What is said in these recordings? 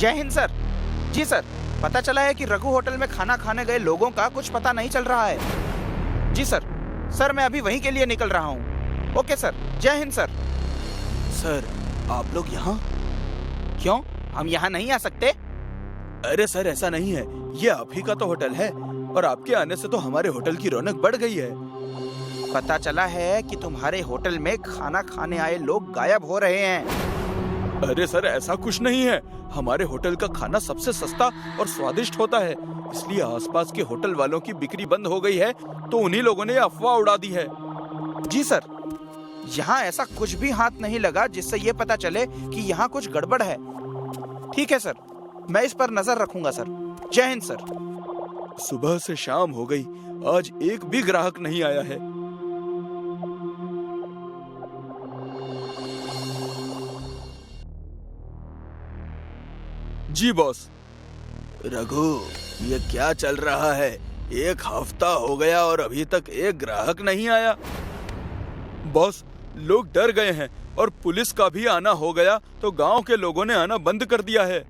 जय हिंद सर। जी सर, पता चला है कि रघु होटल में खाना खाने गए लोगों का कुछ पता नहीं चल रहा है। जी सर। सर मैं अभी वहीं के लिए निकल रहा हूँ। ओके सर, जय हिंद सर। सर आप लोग यहाँ क्यों? हम यहाँ नहीं आ सकते? अरे सर ऐसा नहीं है, ये आप ही का तो होटल है और आपके आने से तो हमारे होटल की रौनक बढ़ गई है। पता चला है कि तुम्हारे होटल में खाना खाने आए लोग गायब हो रहे हैं। अरे सर ऐसा कुछ नहीं है, हमारे होटल का खाना सबसे सस्ता और स्वादिष्ट होता है, इसलिए आसपास के होटल वालों की बिक्री बंद हो गई है, तो उन्हीं लोगों ने अफवाह उड़ा दी है। जी सर, यहाँ ऐसा कुछ भी हाथ नहीं लगा जिससे ये पता चले कि यहाँ कुछ गड़बड़ है। ठीक है सर, मैं इस पर नजर रखूंगा सर। जय हिंद सर। सुबह से शाम हो गई, आज एक भी ग्राहक नहीं आया है। जी बॉस। रघु, ये क्या चल रहा है? एक हफ्ता हो गया और अभी तक एक ग्राहक नहीं आया। बॉस, लोग डर गए हैं और पुलिस का भी आना हो गया तो गांव के लोगों ने आना बंद कर दिया है।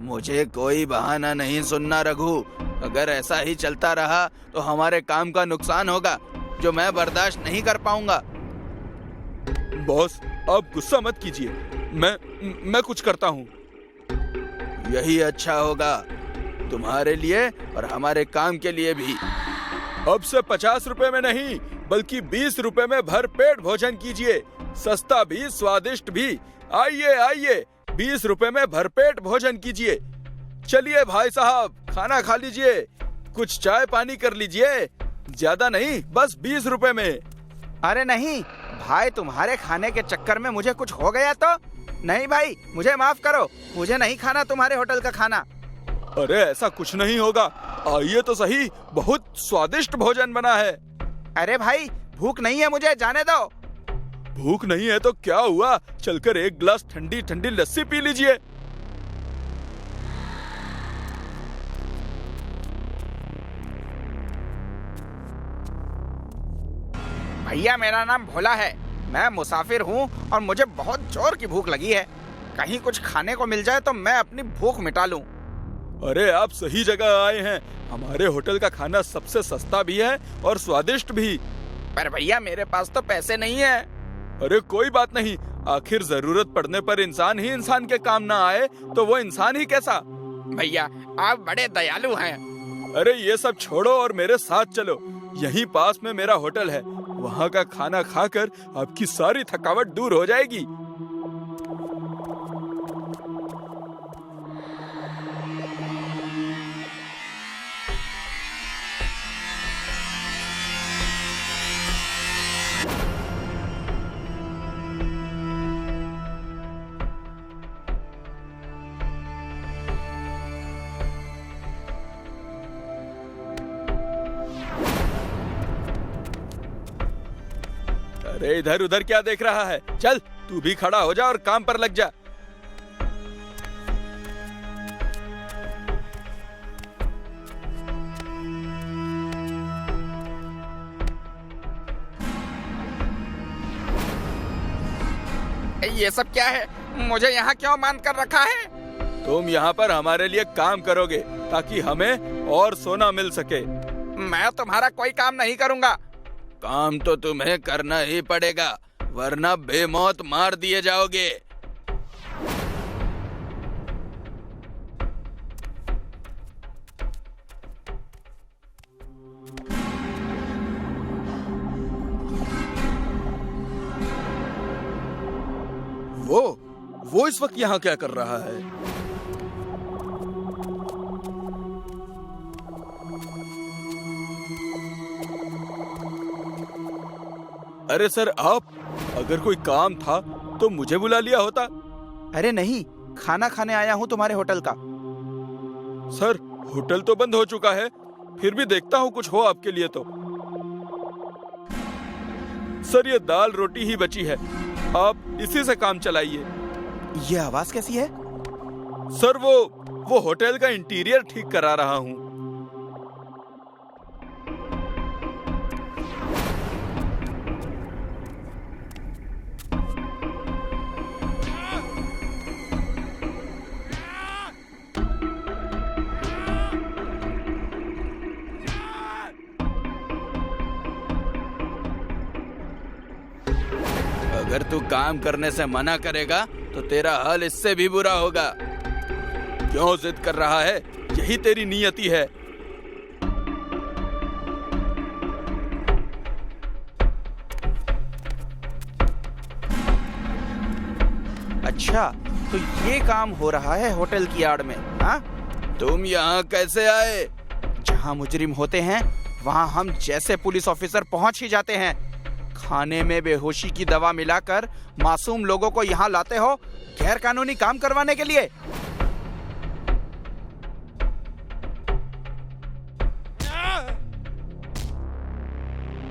मुझे कोई बहाना नहीं सुनना रघु, अगर ऐसा ही चलता रहा तो हमारे काम का नुकसान होगा जो मैं बर्दाश्त नहीं कर पाऊंगा। बॉस आप गुस्सा मत कीजिए, मैं कुछ करता हूँ। यही अच्छा होगा तुम्हारे लिए और हमारे काम के लिए भी। अब से 50 रुपए में नहीं बल्कि 20 रुपए में भरपेट भोजन कीजिए, सस्ता भी स्वादिष्ट भी। आइए आइए, 20 रुपए में भरपेट भोजन कीजिए। चलिए भाई साहब, खाना खा लीजिए, कुछ चाय पानी कर लीजिए, ज्यादा नहीं, बस 20 रुपए में। अरे नहीं भाई, तुम्हारे खाने के चक्कर में मुझे कुछ हो गया तो? नहीं भाई, मुझे माफ करो, मुझे नहीं खाना तुम्हारे होटल का खाना। अरे ऐसा कुछ नहीं होगा, आइए तो सही, बहुत स्वादिष्ट भोजन बना है। अरे भाई भूख नहीं है मुझे, जाने दो। भूख नहीं है तो क्या हुआ, चलकर एक गिलास ठंडी ठंडी लस्सी पी लीजिए। भैया मेरा नाम भोला है, मैं मुसाफिर हूँ और मुझे बहुत जोर की भूख लगी है। कहीं कुछ खाने को मिल जाए तो मैं अपनी भूख मिटा लूं। अरे आप सही जगह आए हैं, हमारे होटल का खाना सबसे सस्ता भी है और स्वादिष्ट भी। पर भैया मेरे पास तो पैसे नहीं है। अरे कोई बात नहीं, आखिर जरूरत पड़ने पर इंसान ही इंसान के काम ना आए तो वो इंसान ही कैसा। भैया आप बड़े दयालु हैं। अरे ये सब छोड़ो और मेरे साथ चलो, यहीं पास में मेरा होटल है, वहाँ का खाना खाकर आपकी सारी थकावट दूर हो जाएगी। अरे इधर उधर क्या देख रहा है, चल तू भी खड़ा हो जा और काम पर लग जा। ये सब क्या है? मुझे यहाँ क्यों बांध कर रखा है? तुम यहाँ पर हमारे लिए काम करोगे ताकि हमें और सोना मिल सके। मैं तुम्हारा कोई काम नहीं करूँगा। काम तो तुम्हें करना ही पड़ेगा, वरना बेमौत मार दिए जाओगे। वो इस वक्त यहाँ क्या कर रहा है? अरे सर आप, अगर कोई काम था तो मुझे बुला लिया होता। अरे नहीं, खाना खाने आया हूँ तुम्हारे होटल का। सर होटल तो बंद हो चुका है, फिर भी देखता हूँ कुछ हो आपके लिए तो। सर ये दाल रोटी ही बची है, आप इसी से काम चलाइए। ये आवाज कैसी है? सर वो होटल का इंटीरियर ठीक करा रहा हूँ। अगर तू काम करने से मना करेगा तो तेरा हाल इससे भी बुरा होगा। क्यों जिद कर रहा है? यही तेरी नियति है। अच्छा, तो ये काम हो रहा है होटल की आड़ में? हाँ, तुम यहाँ कैसे आए? जहाँ मुजरिम होते हैं वहाँ हम जैसे पुलिस ऑफिसर पहुँच ही जाते हैं। खाने में बेहोशी की दवा मिलाकर मासूम लोगों को यहाँ लाते हो गैर कानूनी काम करवाने के लिए।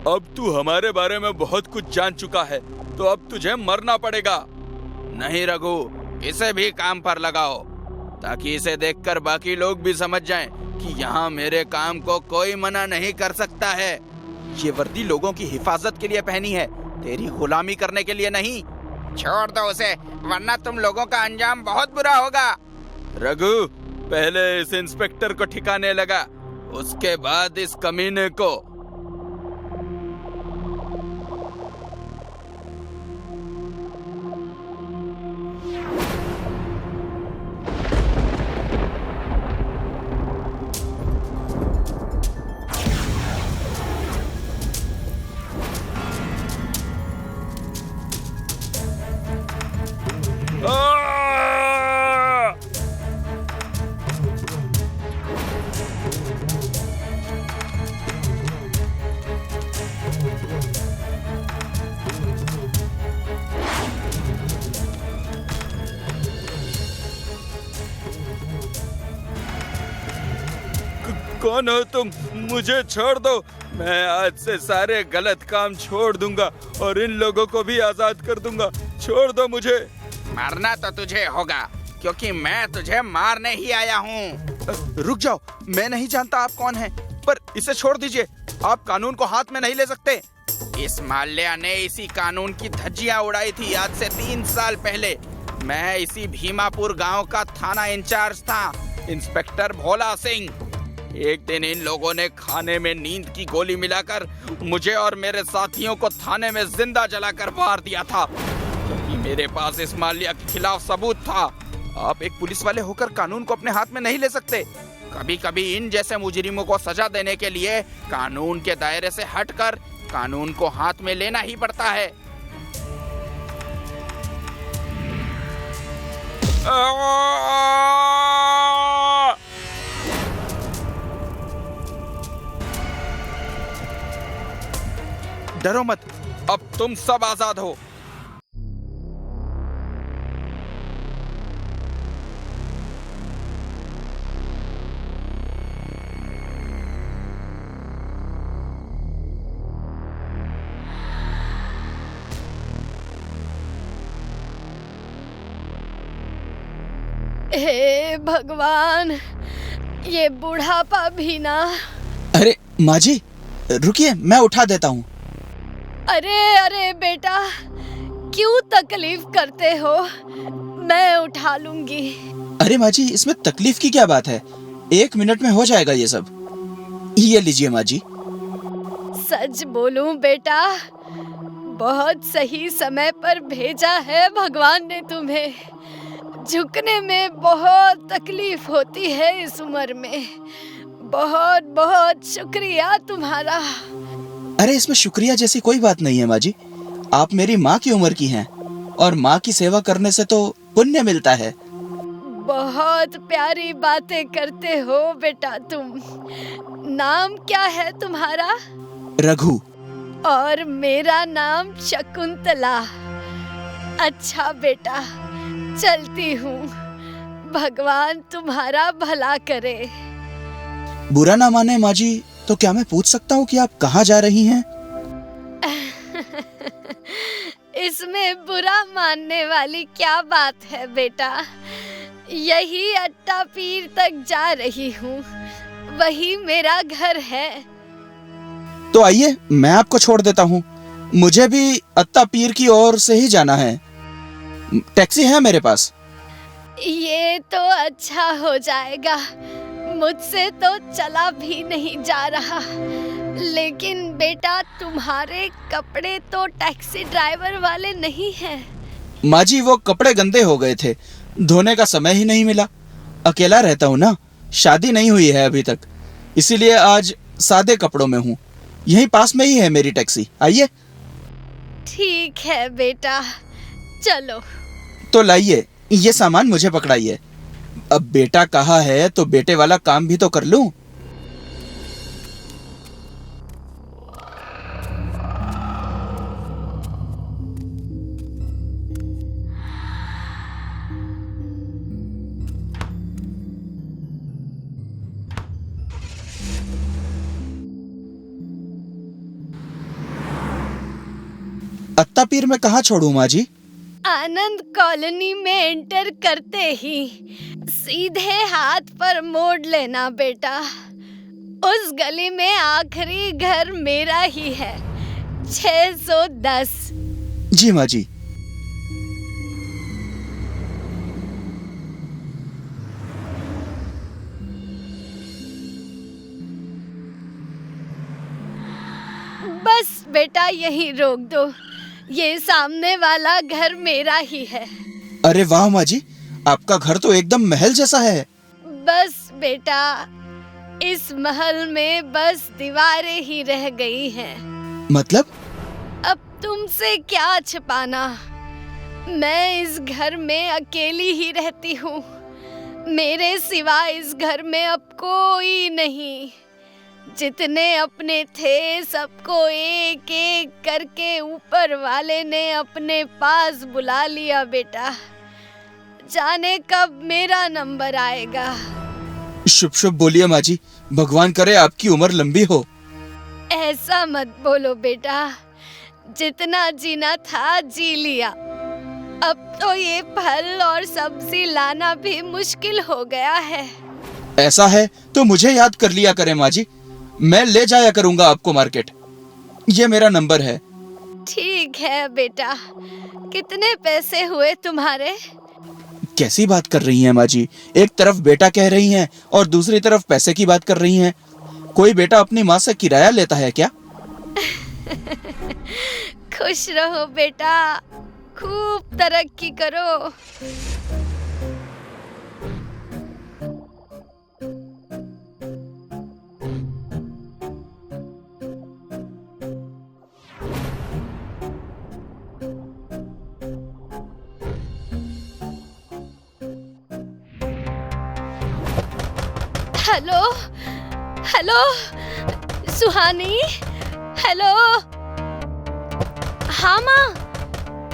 अब तू हमारे बारे में बहुत कुछ जान चुका है, तो अब तुझे मरना पड़ेगा। नहीं रघु, इसे भी काम पर लगाओ ताकि इसे देखकर बाकी लोग भी समझ जाएं कि यहाँ मेरे काम को कोई मना नहीं कर सकता है। ये वर्दी लोगों की हिफाजत के लिए पहनी है, तेरी गुलामी करने के लिए नहीं। छोड़ दो उसे, वरना तुम लोगों का अंजाम बहुत बुरा होगा। रघु, पहले इस इंस्पेक्टर को ठिकाने लगा, उसके बाद इस कमीने को। कौन हो तुम? मुझे छोड़ दो। मैं आज से सारे गलत काम छोड़ दूंगा और इन लोगों को भी आजाद कर दूंगा। छोड़ दो मुझे। मरना तो तुझे होगा, क्योंकि मैं तुझे मारने ही आया हूँ। रुक जाओ, मैं नहीं जानता आप कौन हैं, पर इसे छोड़ दीजिए। आप कानून को हाथ में नहीं ले सकते। इस माल्या ने इसी कानून की धज्जियां उड़ाई थी आज से 3 साल पहले। मैं इसी भीमापुर गांव का थाना इंचार्ज था, इंस्पेक्टर भोला सिंह। एक दिन इन लोगों ने खाने में नींद की गोली मिलाकर मुझे और मेरे साथियों को थाने में जिंदा जलाकर मार दिया था, क्योंकि मेरे पास इस माल्या के खिलाफ सबूत था। आप एक पुलिस वाले होकर कानून को अपने हाथ में नहीं ले सकते। कभी कभी इन जैसे मुजरिमों को सजा देने के लिए कानून के दायरे से हटकर कानून को हाथ में लेना ही पड़ता है। डरो मत, अब तुम सब आजाद हो। हे भगवान, ये बुढ़ापा भी ना। अरे माँ जी, रुकिए, मैं उठा देता हूँ। अरे अरे बेटा, क्यों तकलीफ करते हो? मैं उठा लूंगी। अरे माँ जी, इसमें तकलीफ की क्या बात है? 1 मिनट में हो जाएगा ये सब। ये लीजिए माँ जी। सच बोलूं बेटा, बहुत सही समय पर भेजा है भगवान ने तुम्हें। झुकने में बहुत तकलीफ होती है इस उम्र में। बहुत बहुत शुक्रिया तुम्हारा। अरे इसमें शुक्रिया जैसी कोई बात नहीं है माँ जी। आप मेरी माँ की उम्र की हैं और माँ की सेवा करने से तो पुण्य मिलता है। बहुत प्यारी बातें करते हो बेटा तुम। नाम क्या है तुम्हारा? रघु। और मेरा नाम शकुंतला। अच्छा बेटा, चलती हूँ। भगवान तुम्हारा भला करे। बुरा ना माने माँ जी, तो क्या मैं पूछ सकता हूँ कि आप कहाँ जा रही हैं? इसमें बुरा मानने वाली क्या बात है बेटा? यही अट्टा पीर तक जा रही हूँ, वही मेरा घर है। तो आइए, मैं आपको छोड़ देता हूँ। मुझे भी अत्ता पीर की ओर से ही जाना है। टैक्सी है मेरे पास। ये तो अच्छा हो जाएगा, मुझसे तो चला भी नहीं जा रहा। लेकिन बेटा तुम्हारे कपड़े तो टैक्सी ड्राइवर वाले नहीं हैं। माँ जी, वो कपड़े गंदे हो गए थे, धोने का समय ही नहीं मिला। अकेला रहता हूँ ना, शादी नहीं हुई है अभी तक, इसीलिए आज सादे कपड़ों में हूँ। यहीं पास में ही है मेरी टैक्सी, आइए। ठीक है बेटा, चलो। तो लाइए, ये सामान मुझे पकड़ाइए। अब बेटा कहा है तो बेटे वाला काम भी तो कर लूं। अत्तापीर में कहाँ छोड़ूं माँ जी? आनंद कॉलोनी में एंटर करते ही सीधे हाथ पर मोड़ लेना बेटा। उस गली में आखिरी घर मेरा ही है, 610। जी माँ जी। बस बेटा यहीं रोक दो, ये सामने वाला घर मेरा ही है। अरे वाह माँ जी, आपका घर तो एकदम महल जैसा है। बस बेटा, इस महल में बस दीवारें ही रह गई हैं। मतलब? अब तुमसे क्या छिपाना, मैं इस घर में अकेली ही रहती हूँ। मेरे सिवा इस घर में अब कोई नहीं। जितने अपने थे सबको एक एक करके ऊपर वाले ने अपने पास बुला लिया बेटा। जाने कब मेरा नंबर आएगा। शुभ शुभ बोलिए माँ जी, भगवान करे आपकी उम्र लंबी हो। ऐसा मत बोलो बेटा, जितना जीना था जी लिया। अब तो ये फल और सब्जी लाना भी मुश्किल हो गया है। ऐसा है तो मुझे याद कर लिया करें माँ जी, मैं ले जाया करूंगा आपको मार्केट। ये मेरा नंबर है। ठीक है बेटा, कितने पैसे हुए तुम्हारे? कैसी बात कर रही हैं माँ जी, एक तरफ बेटा कह रही हैं और दूसरी तरफ पैसे की बात कर रही हैं। कोई बेटा अपनी माँ से किराया लेता है क्या? खुश रहो बेटा, खूब तरक्की करो। हेलो हेलो सुहानी, हेलो। हाँ माँ,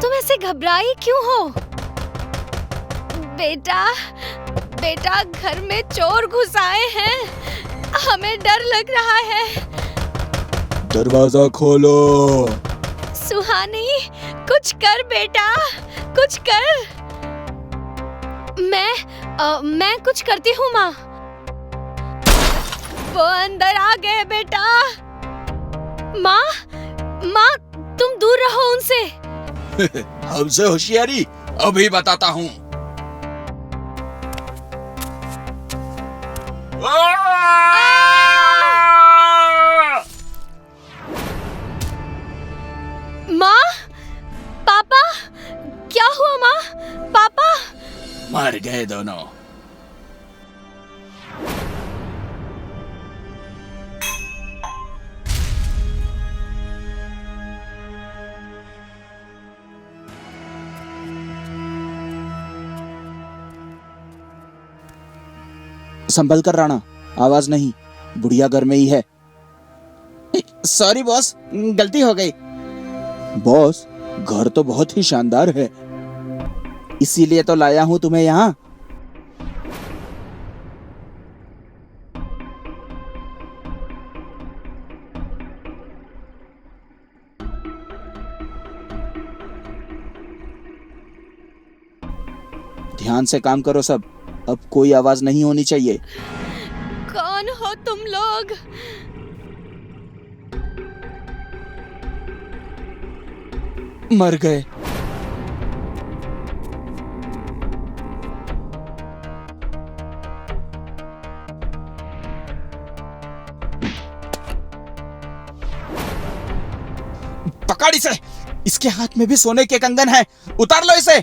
तुम ऐसे घबराई क्यों हो? बेटा बेटा, घर में चोर घुस आए हैं, हमें डर लग रहा है। दरवाजा खोलो। सुहानी, कुछ कर बेटा, कुछ कर। मैं कुछ करती हूँ माँ। वो अंदर आ गए बेटा। माँ तुम दूर रहो उनसे। हमसे होशियारी अभी बताता हूँ। माँ, पापा, क्या हुआ माँ? पापा मर गए दोनों। संभल कर राणा, आवाज नहीं, बुढ़िया घर में ही है। सॉरी बॉस, गलती हो गई। बॉस, घर तो बहुत ही शानदार है, इसीलिए तो लाया हूं तुम्हें यहाँ। ध्यान से काम करो सब, अब कोई आवाज नहीं होनी चाहिए। कौन हो तुम लोग? मर गए। पकड़ इसे। इसके हाथ में भी सोने के कंगन है, उतार लो इसे।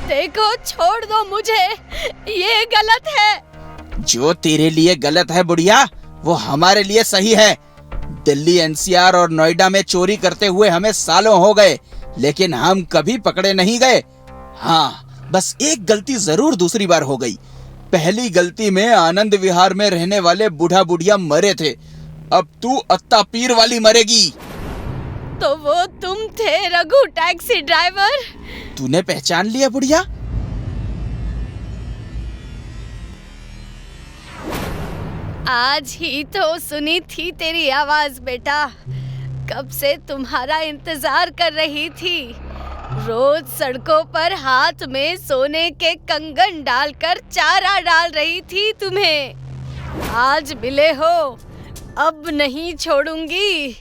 देखो, छोड़ दो मुझे, ये गलत है। जो तेरे लिए गलत है बुढ़िया, वो हमारे लिए सही है। दिल्ली एनसीआर और नोएडा में चोरी करते हुए हमें सालों हो गए, लेकिन हम कभी पकड़े नहीं गए। हाँ, बस एक गलती जरूर दूसरी बार हो गई। पहली गलती में आनंद विहार में रहने वाले बूढ़ा बुढ़िया मरे थे, अब तू अत्ता पीर वाली मरेगी। तो वो तुम थे रघु, टैक्सी ड्राइवर? तूने पहचान लिया बुढ़िया? आज ही तो सुनी थी तेरी आवाज बेटा, कब से तुम्हारा इंतजार कर रही थी। रोज सड़कों पर हाथ में सोने के कंगन डालकर चारा डाल रही थी तुम्हें। आज मिले हो, अब नहीं छोड़ूंगी।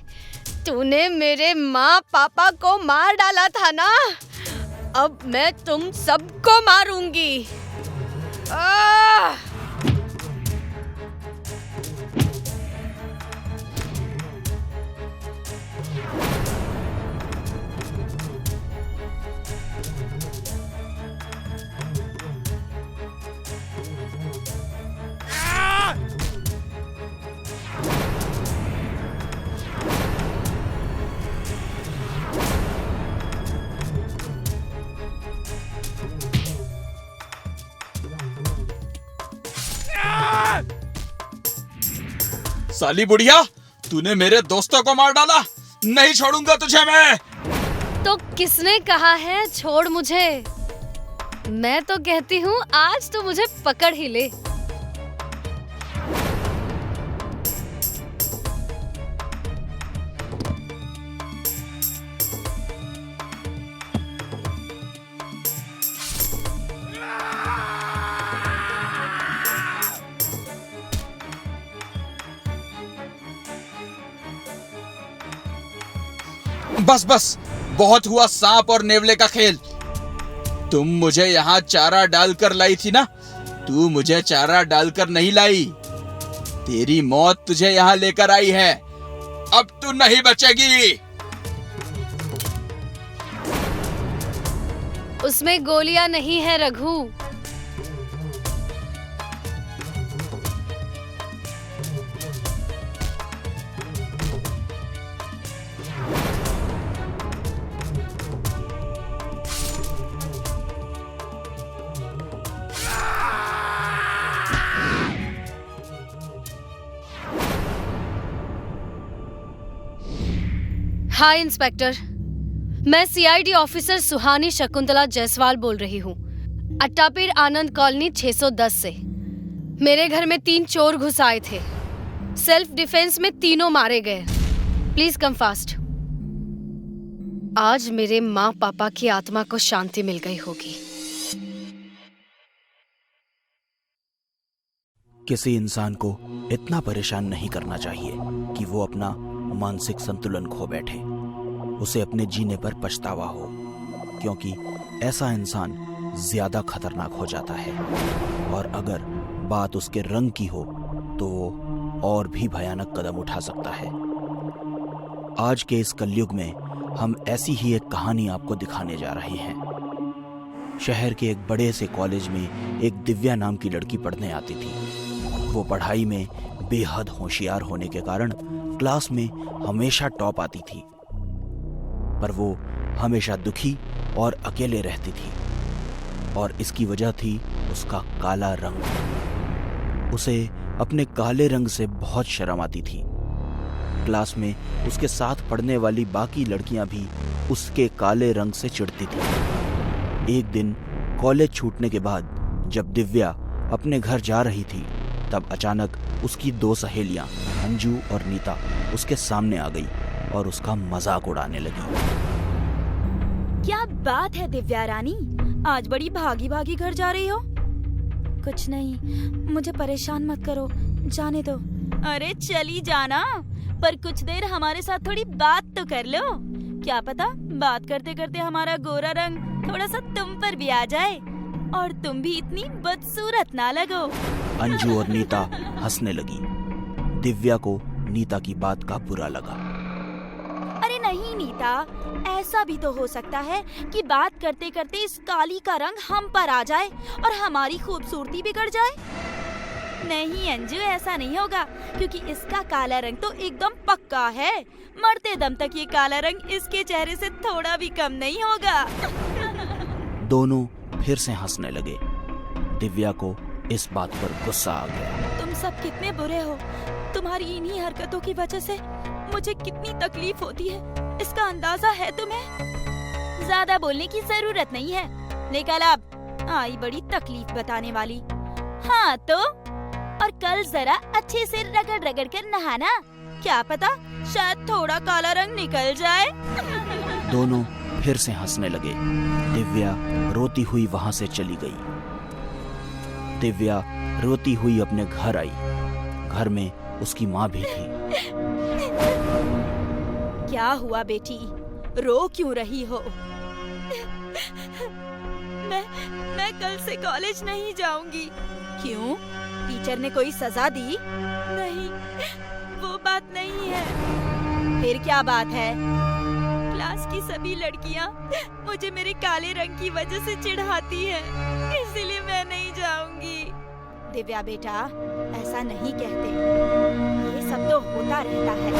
तूने मेरे माँ पापा को मार डाला था ना, अब मैं तुम सबको मारूंगी। साली बुढ़िया, तूने मेरे दोस्तों को मार डाला, नहीं छोड़ूंगा तुझे मैं। तो किसने कहा है छोड़ मुझे? मैं तो कहती हूँ आज तो मुझे पकड़ ही ले। बस बस, बहुत हुआ सांप और नेवले का खेल। तुम मुझे यहाँ चारा डालकर लाई थी ना, तू मुझे चारा डालकर नहीं लाई। तेरी मौत तुझे यहाँ लेकर आई है, अब तू नहीं बचेगी। उसमें गोलियां नहीं है रघु। हाय इंस्पेक्टर, मैं सीआईडी ऑफिसर सुहानी शकुंतला जायसवाल बोल रही हूँ, अट्टापीर आनंद कॉलोनी 610 से। मेरे घर में 3 चोर घुस आए थे। सेल्फ डिफेंस में तीनों मारे गए। Please come fast. आज मेरे माँ पापा की आत्मा को शांति मिल गई होगी। किसी इंसान को इतना परेशान नहीं करना चाहिए कि वो अपना मानसिक संतुलन खो बैठे, उसे अपने जीने पर पछतावा हो, क्योंकि ऐसा इंसान ज्यादा खतरनाक हो जाता है। और अगर बात उसके रंग की हो तो वो और भी भयानक कदम उठा सकता है। आज के इस कलयुग में हम ऐसी ही एक कहानी आपको दिखाने जा रहे हैं। शहर के एक बड़े से कॉलेज में एक दिव्या नाम की लड़की पढ़ने आती थी। वो पढ़ाई में बेहद होशियार होने के कारण क्लास में हमेशा टॉप आती थी, पर वो हमेशा दुखी और अकेले रहती थी, और इसकी वजह थी उसका काला रंग। उसे अपने काले रंग से बहुत शर्म आती थी। क्लास में उसके साथ पढ़ने वाली बाकी लड़कियां भी उसके काले रंग से चिढ़ती थी। एक दिन कॉलेज छूटने के बाद जब दिव्या अपने घर जा रही थी, तब अचानक उसकी 2 सहेलियां अंजू और नीता उसके सामने आ गई और उसका मजाक उड़ाने लगी। क्या बात है दिव्या रानी, आज बड़ी भागी भागी घर जा रही हो? कुछ नहीं, मुझे परेशान मत करो, जाने दो। अरे चली जाना, पर कुछ देर हमारे साथ थोड़ी बात तो कर लो। क्या पता बात करते करते हमारा गोरा रंग थोड़ा सा तुम पर भी आ जाए और तुम भी इतनी बदसूरत ना लगो। अंजू और नीता हंसने लगी। दिव्या को नीता की बात का बुरा लगा। अरे नहीं नीता, ऐसा भी तो हो सकता है कि बात करते करते इस काली का रंग हम पर आ जाए और हमारी खूबसूरती बिगड़ जाए। नहीं अंजू, ऐसा नहीं होगा, क्योंकि इसका काला रंग तो एकदम पक्का है। मरते दम तक ये काला रंग इसके चेहरे से थोड़ा भी कम नहीं होगा। दोनों फिर से हंसने लगे। दिव्या को इस बात पर गुस्सा आ गया। तुम सब कितने बुरे हो। तुम्हारी इन्हीं हरकतों की वजह से मुझे कितनी तकलीफ होती है, इसका अंदाजा है तुम्हें? ज्यादा बोलने की जरूरत नहीं है। निकल अब, आई बड़ी तकलीफ बताने वाली। हाँ तो, और कल जरा अच्छे से रगड़ रगड़ कर नहाना, क्या पता शायद थोड़ा काला रंग निकल जाए। दोनों फिर से हंसने लगे। दिव्या रोती हुई वहां से चली गई। दिव्या रोती हुई अपने घर आई। घर में उसकी माँ भी थी। क्या हुआ बेटी, रो क्यों रही हो? मैं कल से कॉलेज नहीं जाऊंगी। क्यों? टीचर ने कोई सजा दी? नहीं, वो बात नहीं है। फिर क्या बात है? क्लास की सभी लड़कियां मुझे मेरे काले रंग की वजह से चिढ़ाती हैं, इसीलिए मैं नहीं जाऊंगी। दिव्या बेटा, ऐसा नहीं कहते, ये सब तो होता रहता है।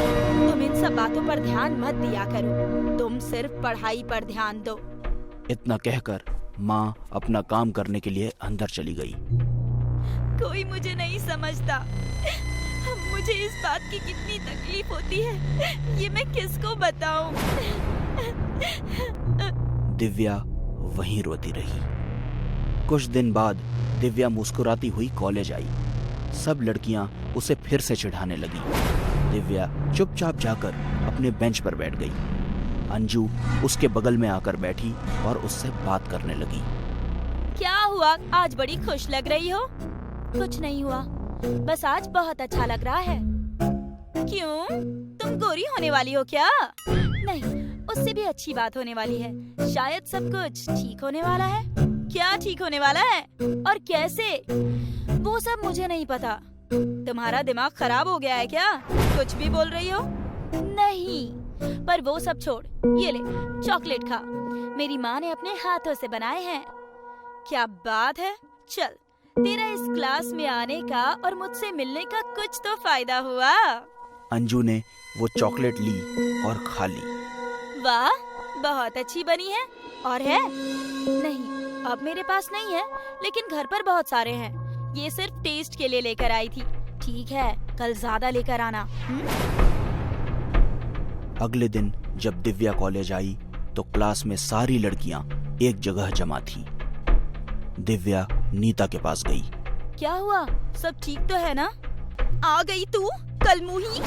तुम इन सब बातों पर ध्यान मत दिया करो, तुम सिर्फ पढ़ाई पर ध्यान दो। इतना कहकर माँ अपना काम करने के लिए अंदर चली गई। कोई मुझे नहीं समझता। मुझे इस बात की कितनी तकलीफ होती है, ये मैं किसको बताऊं? दिव्या वहीं रोती रही। कुछ दिन बाद दिव्या मुस्कुराती हुई कॉलेज आई। सब लड़कियां उसे फिर से चिढ़ाने लगी। दिव्या चुपचाप जाकर अपने बेंच पर बैठ गई। अंजू उसके बगल में आकर बैठी और उससे बात करने लगी। क्या हुआ, आज बड़ी खुश लग रही हो? कुछ नहीं हुआ, बस आज बहुत अच्छा लग रहा है। क्यों, तुम गोरी होने वाली हो क्या? नहीं, उससे भी अच्छी बात होने वाली है। शायद सब कुछ ठीक होने वाला है। क्या ठीक होने वाला है और कैसे, वो सब मुझे नहीं पता। तुम्हारा दिमाग खराब हो गया है क्या? कुछ भी बोल रही हो? नहीं, पर वो सब छोड़, ये ले चॉकलेट खा, मेरी माँ ने अपने हाथों से बनाए हैं। क्या बात है, चल, तेरा इस क्लास में आने का और मुझसे मिलने का कुछ तो फायदा हुआ। अंजू ने वो चॉकलेट ली और खा ली। वाह, बहुत अच्छी बनी है। और है? नहीं, अब मेरे पास नहीं है, लेकिन घर पर बहुत सारे हैं। ये सिर्फ टेस्ट के लिए लेकर आई थी। ठीक है, कल ज्यादा लेकर आना। अगले दिन जब दिव्या कॉलेज आई तो क्लास में सारी लड़कियां एक जगह जमा थी। दिव्या नीता के पास गई। क्या हुआ, सब ठीक तो है ना? आ गई तू, कलमुही,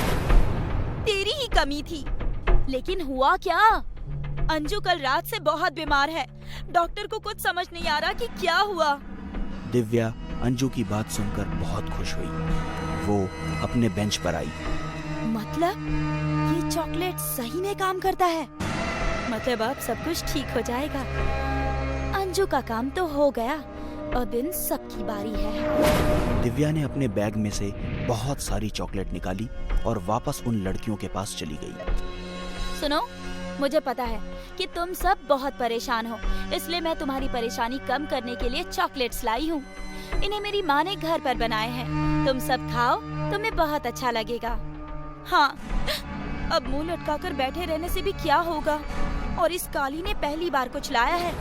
तेरी ही कमी थी। लेकिन हुआ क्या? अंजू कल रात से बहुत बीमार है, डॉक्टर को कुछ समझ नहीं आ रहा कि क्या हुआ। दिव्या अंजू की बात सुनकर बहुत खुश हुई। वो अपने बेंच पर आई। मतलब ये चॉकलेट सही में काम करता है? मतलब अब सब कुछ ठीक हो जाएगा। अंजू का काम तो हो गया, अब इन सबकी बारी है। दिव्या ने अपने बैग में से बहुत सारी चॉकलेट निकाली और वापस उन लड़कियों के पास चली गई। सुनो, मुझे पता है कि तुम सब बहुत परेशान हो, इसलिए मैं तुम्हारी परेशानी कम करने के लिए चॉकलेट्स लाई हूँ। इन्हें मेरी माँ ने घर पर बनाए हैं, तुम सब खाओ, तुम्हें बहुत अच्छा लगेगा। हाँ, अब मुंह लटकाकर बैठे रहने से भी क्या होगा, और इस काली ने पहली बार कुछ लाया है,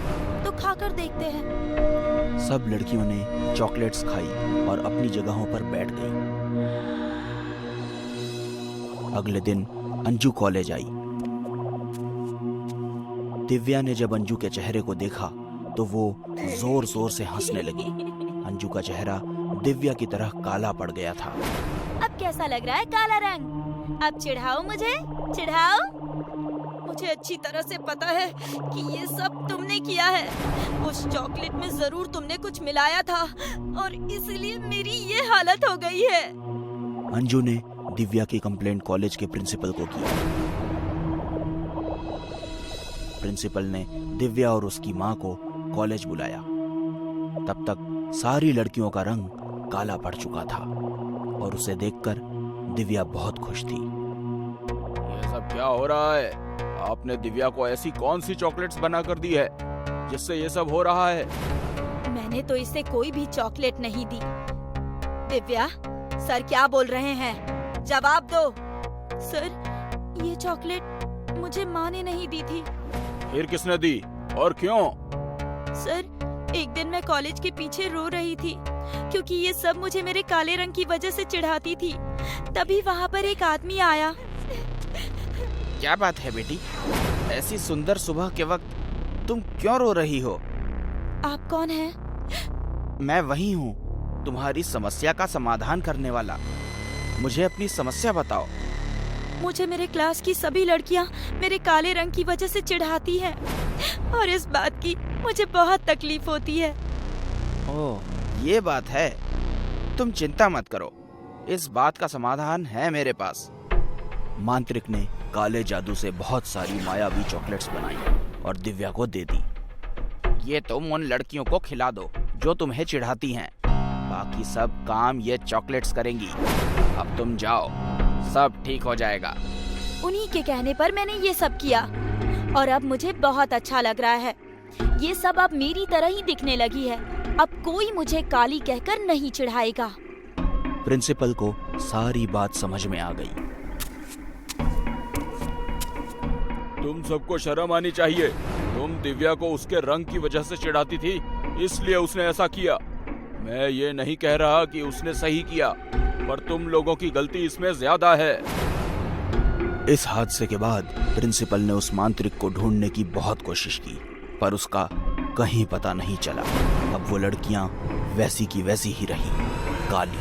तो खाकर देखते हैं। सब लड़कियों ने चॉकलेट्स खाई और अपनी जगहों पर बैठ गई। अगले दिन अंजू कॉलेज आई। दिव्या ने जब अंजू के चेहरे को देखा तो वो जोर जोर से हंसने लगी। अंजू का चेहरा दिव्या की तरह काला पड़ गया था। अब कैसा लग रहा है काला रंग? अब चिढ़ाओ मुझे, चिढ़ाओ। मुझे अच्छी तरह से पता है कि ये सब तुमने किया है। उस चॉकलेट में जरूर तुमने कुछ मिलाया था और इसलिए मेरी ये हालत हो गई है। अंजू ने दिव्या की कंप्लेंट कॉलेज के प्रिंसिपल को की। प्रिंसिपल ने दिव्या और उसकी माँ को कॉलेज बुलाया। तब तक सारी लड़कियों का रंग काला पड़ चुका था और उसे देखकर दिव्या बहुत खुश थी। ये सब क्या हो रहा है? आपने दिव्या को ऐसी कौन सी चॉकलेट्स बना कर दी है जिससे ये सब हो रहा है? मैंने तो इसे कोई भी चॉकलेट नहीं दी। दिव्या, सर क्या बोल रहे हैं? जवाब दो। सर, ये चॉकलेट मुझे माँ ने नहीं दी थी। फिर किसने दी और क्यों? सर, एक दिन मैं कॉलेज के पीछे रो रही थी क्योंकि ये सब मुझे मेरे काले रंग की वजह से चिढ़ाती थी। तभी वहाँ पर एक आदमी आया। क्या बात है बेटी, ऐसी सुंदर सुबह के वक्त तुम क्यों रो रही हो? आप कौन हैं? मैं वही हूँ, तुम्हारी समस्या का समाधान करने वाला। मुझे अपनी समस्या बताओ। मुझे मेरे क्लास की सभी लड़कियाँ मेरे काले रंग की वजह से चिढ़ाती हैं और इस बात की मुझे बहुत तकलीफ होती है। ओह, ये बात है। तुम चिंता मत करो, इस बात का समाधान है मेरे पास। मांत्रिक ने काले जादू से बहुत सारी मायावी चॉकलेट्स बनाई और दिव्या को दे दी। ये तुम उन लड़कियों को खिला दो जो तुम्हें चिढ़ाती हैं। बाकी सब काम ये चॉकलेट्स करेंगी। अब तुम जाओ, सब ठीक हो जाएगा। उन्हीं के कहने पर मैंने ये सब किया और अब मुझे बहुत अच्छा लग रहा है। ये सब अब मेरी तरह ही दिखने लगी है। अब कोई मुझे काली कहकर नहीं चिढ़ाएगा। प्रिंसिपल को सारी बात समझ में आ गई। तुम सबको शर्म आनी चाहिए। तुम दिव्या को उसके रंग की वजह से चिढ़ाती थी, इसलिए उसने ऐसा किया। मैं ये नहीं कह रहा कि उसने सही किया, पर तुम लोगों की गलती इसमें ज्यादा है। इस हादसे के बाद प्रिंसिपल ने उस मांत्रिक को ढूंढने की बहुत कोशिश की, पर उसका कहीं पता नहीं चला। अब वो लड़कियां वैसी की वैसी ही रहीं, काली।